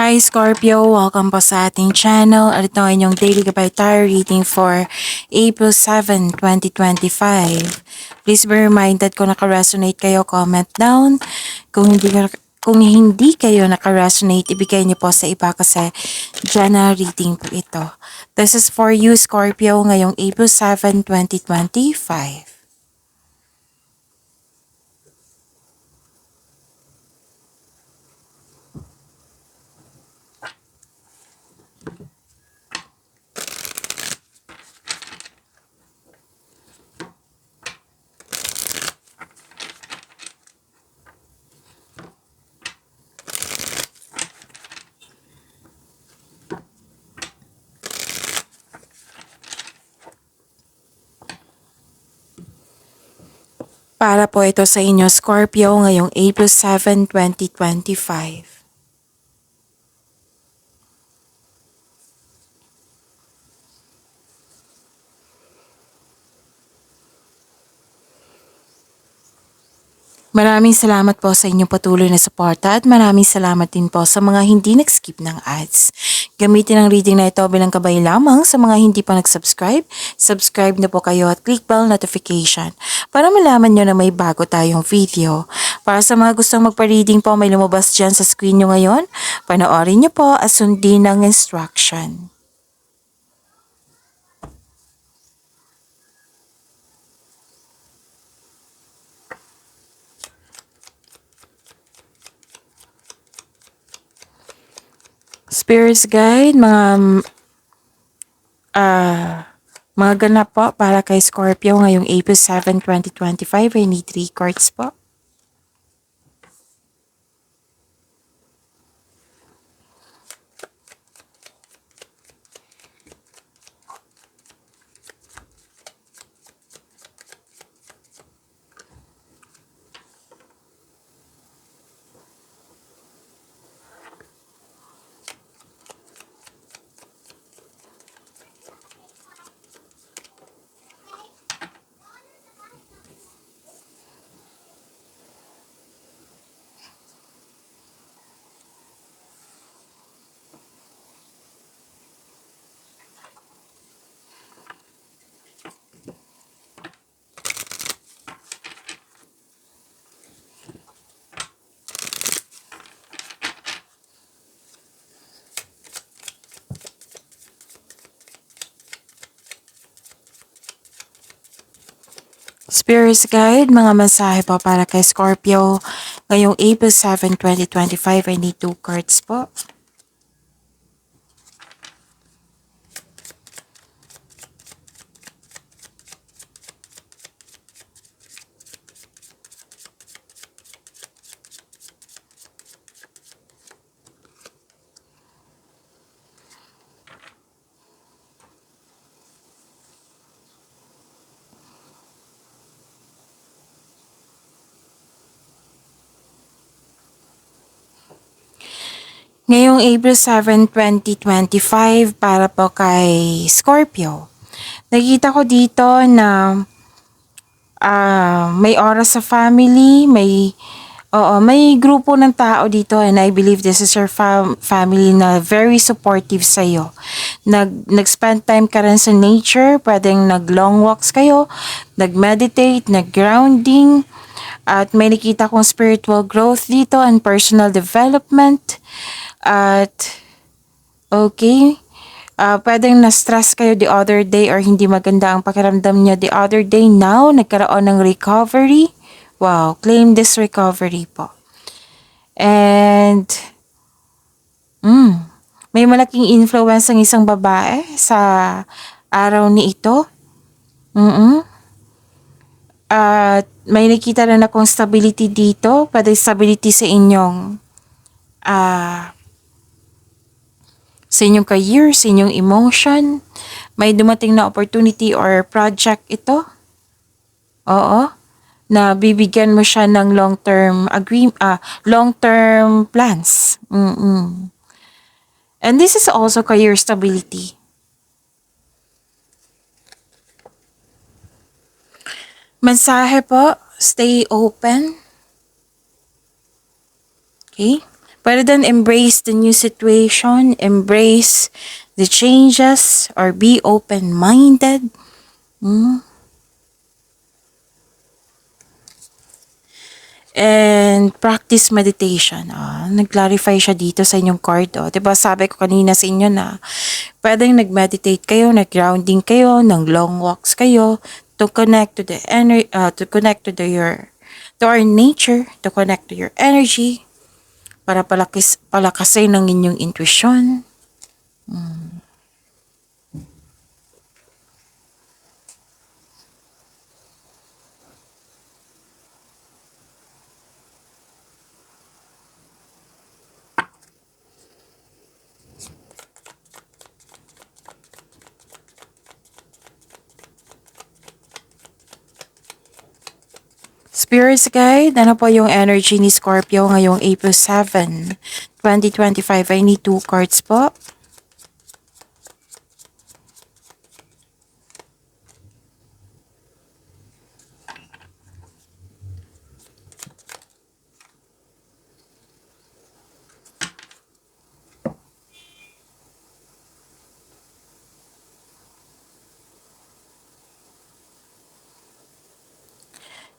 Hi Scorpio! Welcome po sa ating channel. At ito ang inyong daily gabay tarot reading for April 7, 2025. Please be reminded kung naka-resonate kayo, comment down. Kung hindi kayo naka-resonate, ibigay niyo po sa iba kasi general reading po ito. This is for you Scorpio ngayong April 7, 2025. Para po ito sa inyo, Scorpio, ngayong April 7, 2025. Maraming salamat po sa inyong patuloy na suporta at maraming salamat din po sa mga hindi nag-skip ng ads. Gamitin ang reading na ito bilang gabay lamang sa mga hindi pa nag-subscribe. Subscribe na po kayo at click bell notification para malaman nyo na may bago tayong video. Para sa mga gustong magpa-reading po, may lumabas dyan sa screen nyo ngayon. Panoorin nyo po at sundin ang instruction. Spirits Guide, mga ganap po para kay Scorpio ngayong April 7, 2025. I need 3 cards po. Spirits Guide, mga mensahe po para kay Scorpio ngayong April 7, 2025. I need 2 cards po. Ngayong April 7, 2025 para po kay Scorpio. Nakita ko dito na may oras sa family, may grupo ng tao dito and I believe this is your family na very supportive sa iyo. Nag-spend time ka rin sa nature, pwedeng nag-long walks kayo, nag-meditate, nag-grounding, at may nakita kong spiritual growth dito and personal development. At okay, pwedeng na-stress kayo the other day or hindi maganda ang pakiramdam niyo the other day. Now, nagkaroon ng recovery. Wow, claim this recovery po. And, may malaking influence ang isang babae sa araw ni ito. At may nakita rin akong stability dito. Pwede stability sa inyong career, sa inyong emotion. May dumating na opportunity or project ito. Oo. Na bibigyan mo siya ng long-term plans. And this is also career stability. Mensahe po, stay open. Okay? Pwede din embrace the new situation, embrace the changes, or be open-minded. And practice meditation. Nag-clarify siya dito sa inyong card. Diba sabi ko kanina sa inyo na pwedeng nag-meditate kayo, nag-grounding kayo, ng long walks kayo to connect to the to connect to our nature, to connect to your energy para palakasin ng inyong intuition. Spirits guide, ano po yung energy ni Scorpio ngayong April 7, 2025? I need 2 cards po.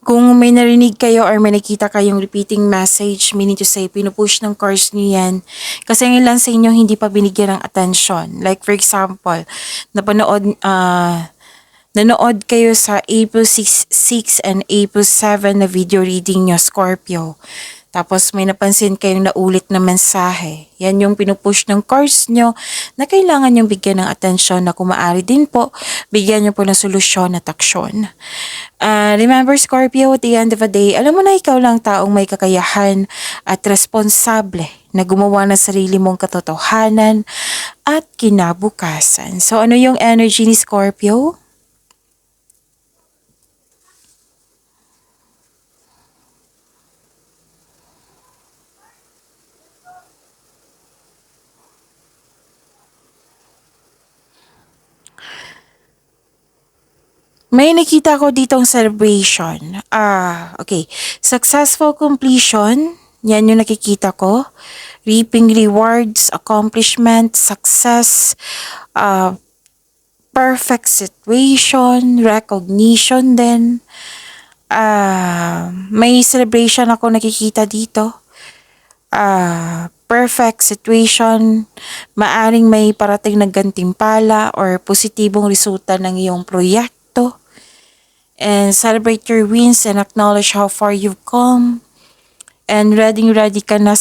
Kung may narinig kayo or may nakita kayong repeating message, meaning to say, pinupush ng cards niyo yan. Kasi ang ilan sa inyo hindi pa binigyan ng attention. Like for example, nanood kayo sa April 6 and April 7 na video reading nyo, Scorpio. Tapos may napansin kayong naulit na mensahe. Yan yung pinupush ng cards nyo na kailangan yung bigyan ng atensyon na kung maaari din po, bigyan nyo po ng solusyon at aksyon. Remember Scorpio, at the end of the day, alam mo na ikaw lang taong may kakayahan at responsable na gumawa ng sarili mong katotohanan at kinabukasan. So ano yung energy ni Scorpio? May nakita ko ditong celebration. Okay. Successful completion. Yan yung nakikita ko. Reaping rewards, accomplishment, success, perfect situation, recognition din. May celebration ako nakikita dito. Perfect situation, maaring may parating na gantimpala or positibong resulta ng iyong proyekto. And celebrate your wins and acknowledge how far you've come. And ready ka na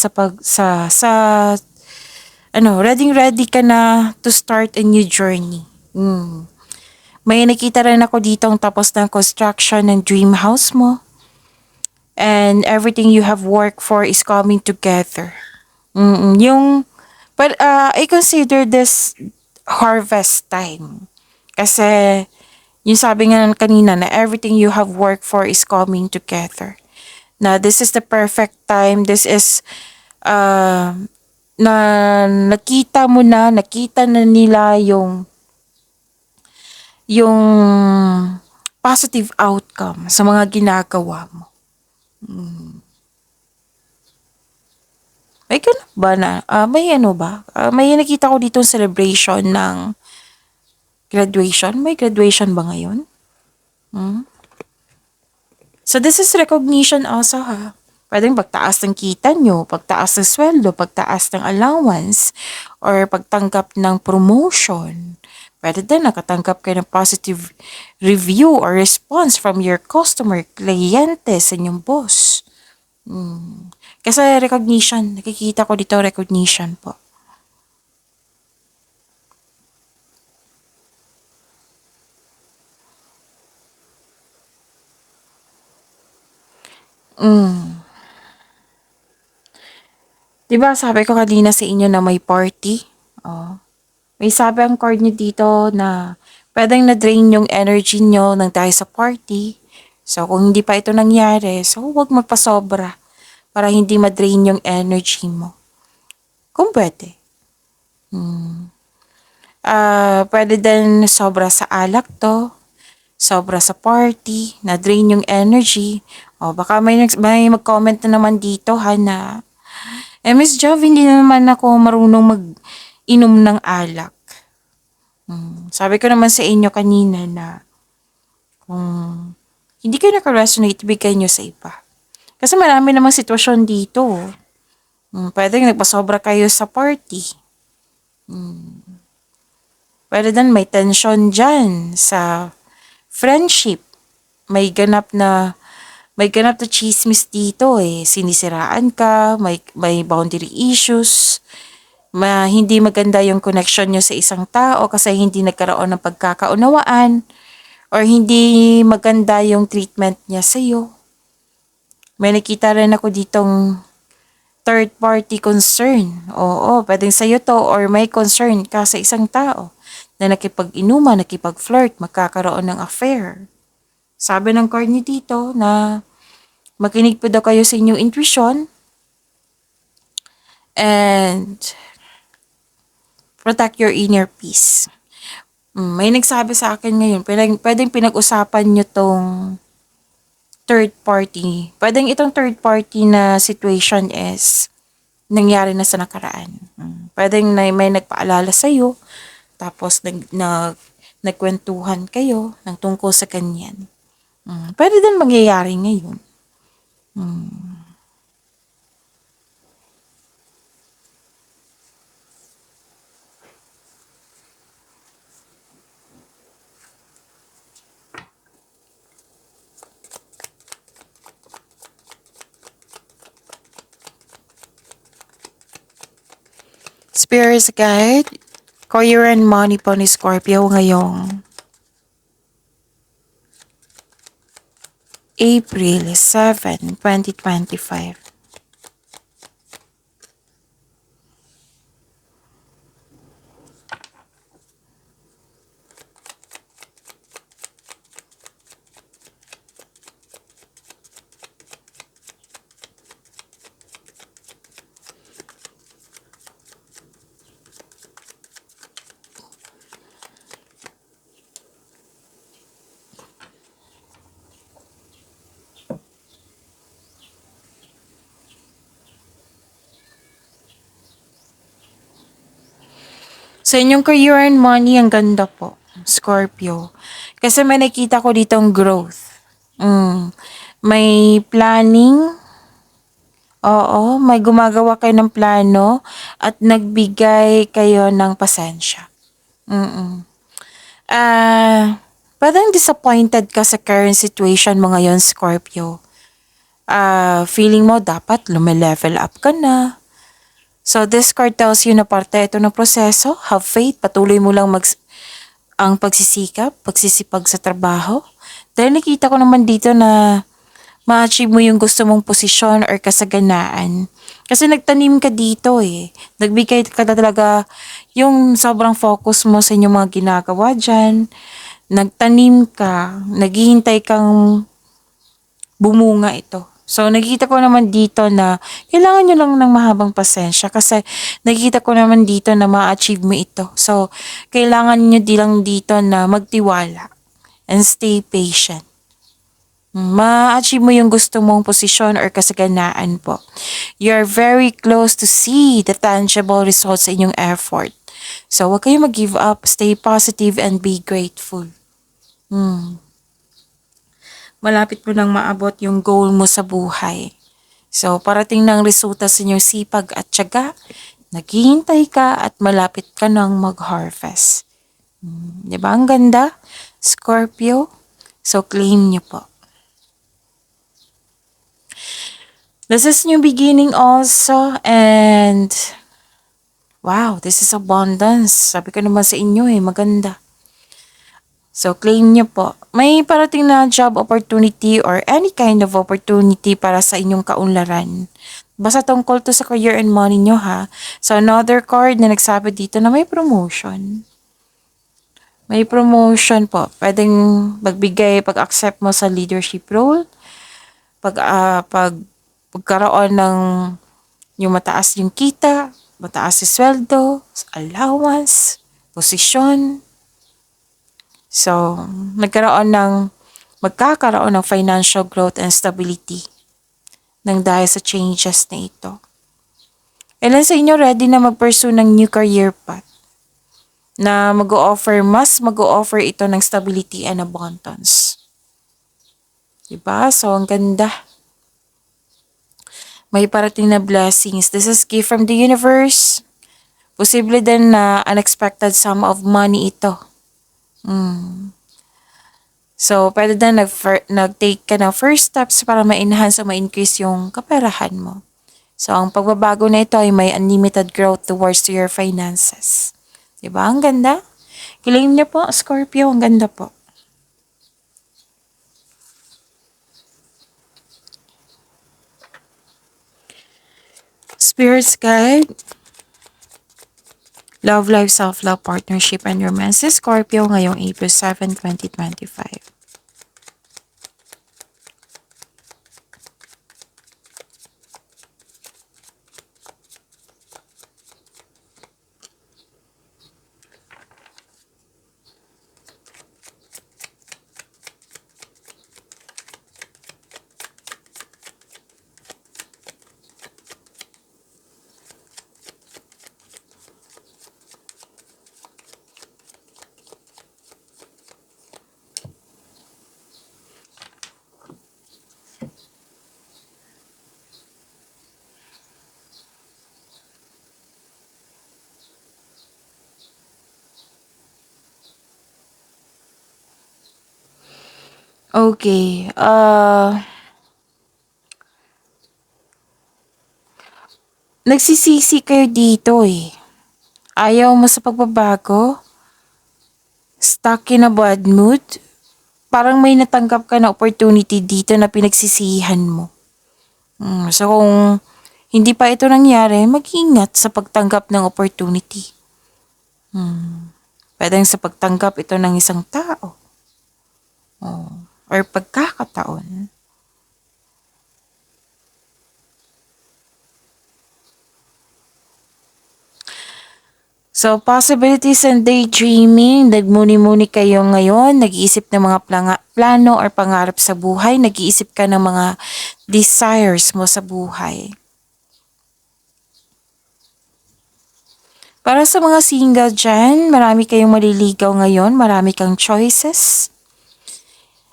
ready ka na to start a new journey. May nakita rin ako dito ang tapos ng construction ng dream house mo. And everything you have worked for is coming together. I consider this harvest time. Kasi, yung sabi nga kanina na everything you have worked for is coming together. Na this is the perfect time. This is, na nakita na nila yung positive outcome sa mga ginagawa mo. May ganun ba na? May nakita ko dito celebration ng graduation. May graduation ba ngayon? So this is recognition also ha. Pwedeng pagtaas ng kita nyo, pagtaas ng sweldo, pagtaas ng allowance, or pagtanggap ng promotion. Pwede din nakatanggap kayo ng positive review or response from your customer, kliyente, sa inyong boss. Kasi recognition, nakikita ko dito recognition po. Diba sabi ko kanina sa inyo na may party? May sabi ang card nyo dito na pwedeng na-drain yung energy nyo nang dahil sa party. So kung hindi pa ito nangyari, so huwag magpasobra para hindi ma-drain yung energy mo. Kung pwede. Pwede din sobra sa alak to, sobra sa party, na-drain yung energy. Baka may mag-comment na naman dito ha na Eh, Miss Jov, hindi na naman ako marunong mag-inom ng alak. Sabi ko naman sa inyo kanina na kung hindi kayo naka-resonate, bigay nyo sa iba. Kasi marami namang sitwasyon dito. Pwedeng nagpasobra kayo sa party. Pwede din may tension dyan sa friendship. May ganap na chismis dito eh. Sinisiraan ka, may boundary issues, hindi maganda yung connection nyo sa isang tao kasi hindi nagkaroon ng pagkakaunawaan or hindi maganda yung treatment niya sa'yo. May nakita rin ako ditong third party concern. Oo, pwedeng sa'yo to or may concern ka sa isang tao na nakipag-inuman, nakipag-flirt, magkakaroon ng affair. Sabi ng card niyo dito na makinig po daw kayo sa inyong intuition and protect your inner peace. May nagsabi sa akin ngayon, pwedeng pinag-usapan nyo tong third party. Pwedeng itong third party na situation is nangyari na sa nakaraan. Pwedeng may nagpaalala sa'yo, tapos nagkwentuhan kayo ng tungkol sa kanyan. Pwede din mangyayari ngayon. Spirits Guide, Career and Money po ni Scorpio ngayong April 7, 2025. Sa inyong career and money, ang ganda po, Scorpio. Kasi may nakita ko ditong growth. May planning. Oo, may gumagawa kayo ng plano at nagbigay kayo ng pasensya. Parang disappointed ka sa current situation mo ngayon, Scorpio. Feeling mo dapat lume-level up ka na. So this card tells you na parte ito ng proseso. Have faith, patuloy mo lang ang pagsisipag sa trabaho. Dahil nakita ko naman dito na ma-achieve mo yung gusto mong posisyon or kasaganaan. Kasi nagtanim ka dito eh. Nagbigay ka na talaga yung sobrang focus mo sa inyong mga ginagawa dyan. Nagtanim ka, naghihintay kang bumunga ito. So, nakikita ko naman dito na kailangan nyo lang ng mahabang pasensya kasi nakikita ko naman dito na ma-achieve mo ito. So, kailangan nyo lang dito na magtiwala and stay patient. Ma-achieve mo yung gusto mong posisyon or kasaganaan po. You're very close to see the tangible results sa inyong effort. So, huwag kayong mag-give up. Stay positive and be grateful. Malapit mo nang maabot yung goal mo sa buhay. So, parating ng resulta sa inyong sipag at tiyaga, naghihintay ka at malapit ka nang mag-harvest. Di ba ang ganda? Scorpio? So, claim niyo po. This is new beginning also and wow, this is abundance. Sabi ko naman sa inyo maganda. So, claim nyo po. May parating na job opportunity or any kind of opportunity para sa inyong kaunlaran. Basta tungkol to sa career and money nyo ha. So, another card na nagsabi dito na may promotion. May promotion po. Pwedeng pag-accept mo sa leadership role. Pagkaroon ng yung mataas yung kita, mataas yung sweldo, allowance, posisyon. So, magkakaroon ng financial growth and stability nang dahil sa changes na ito. Ilan sa inyo ready na mag-pursue ng new career path na mag-o-offer ito ng stability and abundance. Diba? So, ang ganda. May parating na blessings. This is gift from the universe. Posible din na unexpected sum of money ito. So, pwede din nag-take ka ng first steps para ma-enhance o ma-increase yung kaperahan mo. So, ang pagbabago na ito ay may unlimited growth towards to your finances. Diba? Ang ganda. Killing niyo po, Scorpio. Ang ganda po. Spirits guide. Love life, self-love, partnership, and romance. Scorpio ngayong April 7, 2025. Okay. Nagsisisi kayo dito eh. Ayaw mo sa pagbabago? Stuck in a bad mood? Parang may natanggap ka na opportunity dito na pinagsisihan mo. So kung hindi pa ito nangyari, mag-ingat sa pagtanggap ng opportunity. Pwedeng sa pagtanggap ito ng isang tao. Or pagkakataon. So, possibilities and daydreaming, nagmuni-muni kayo ngayon, nag-iisip ng mga plano or pangarap sa buhay, nag-iisip ka ng mga desires mo sa buhay. Para sa mga single dyan, marami kayong maliligaw ngayon, marami kang choices.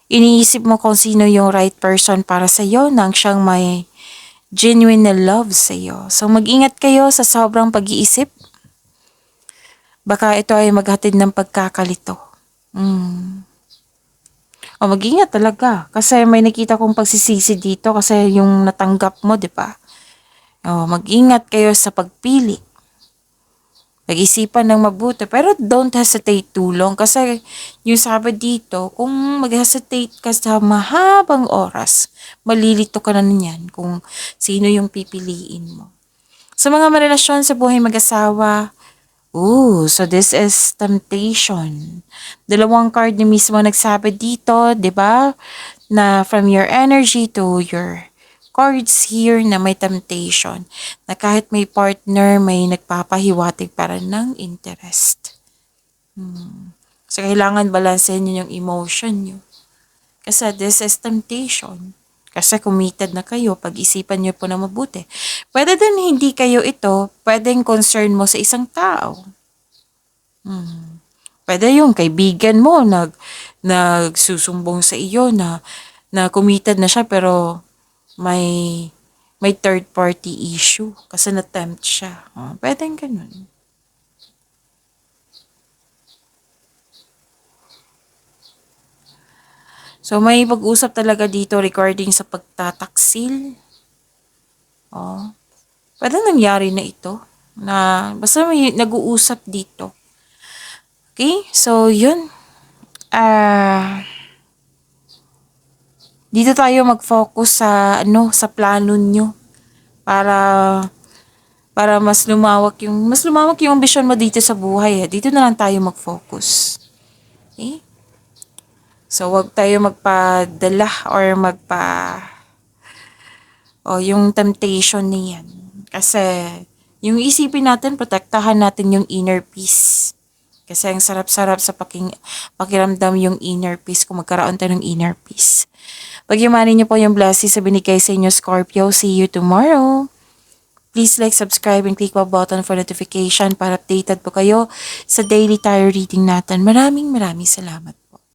Iniisip mo kung sino yung right person para sa iyo nang siyang may genuine na love sa iyo. So, mag-ingat kayo sa sobrang pag-iisip. Baka ito ay maghatid ng pagkakalito. O mag-ingat talaga. Kasi may nakita kong pagsisisi dito kasi yung natanggap mo, di ba? O mag-ingat kayo sa pagpili. Pag-isipan ng mabuti. Pero don't hesitate too long. Kasi yung sabi dito, kung mag-hesitate ka sa mahabang oras, malilito ka na niyan kung sino yung pipiliin mo. Sa mga marelasyon sa buhay mag-asawa, so this is temptation. Dalawang card ni mismo nagsabi dito, 'di ba? Na from your energy to your cards here na may temptation. Na kahit may partner, may nagpapahiwatig para ng interest. So, kailangan balansehin niyo yung emotion niyo. Kasi this is temptation. Kasi committed na kayo, pag-isipan niyo po na mabuti. Pwede din hindi kayo ito, pwedeng concern mo sa isang tao. Pwede yung kaibigan mo nagsusumbong sa iyo na committed na siya pero may third party issue kasi na-tempt siya. Pwedeng ganun. So, may pag-usap talaga dito regarding sa pagtataksil. Pwede nangyari na ito. Basta may nag-uusap dito. Okay? So, yun. Dito tayo mag-focus sa plano nyo. Para mas lumawak yung ambisyon mo dito sa buhay. Dito na lang tayo mag-focus. Okay? So, wag tayo magpadala or yung temptation niyan. Kasi, yung isipin natin, protektahan natin yung inner peace. Kasi ang sarap-sarap sa pakiramdam yung inner peace kung magkaroon tayo ng inner peace. Pagyamanin niyo po yung blessings sa binigay sa inyo, Scorpio. See you tomorrow. Please like, subscribe, and click the button for notification para updated po kayo sa daily tarot reading natin. Maraming salamat.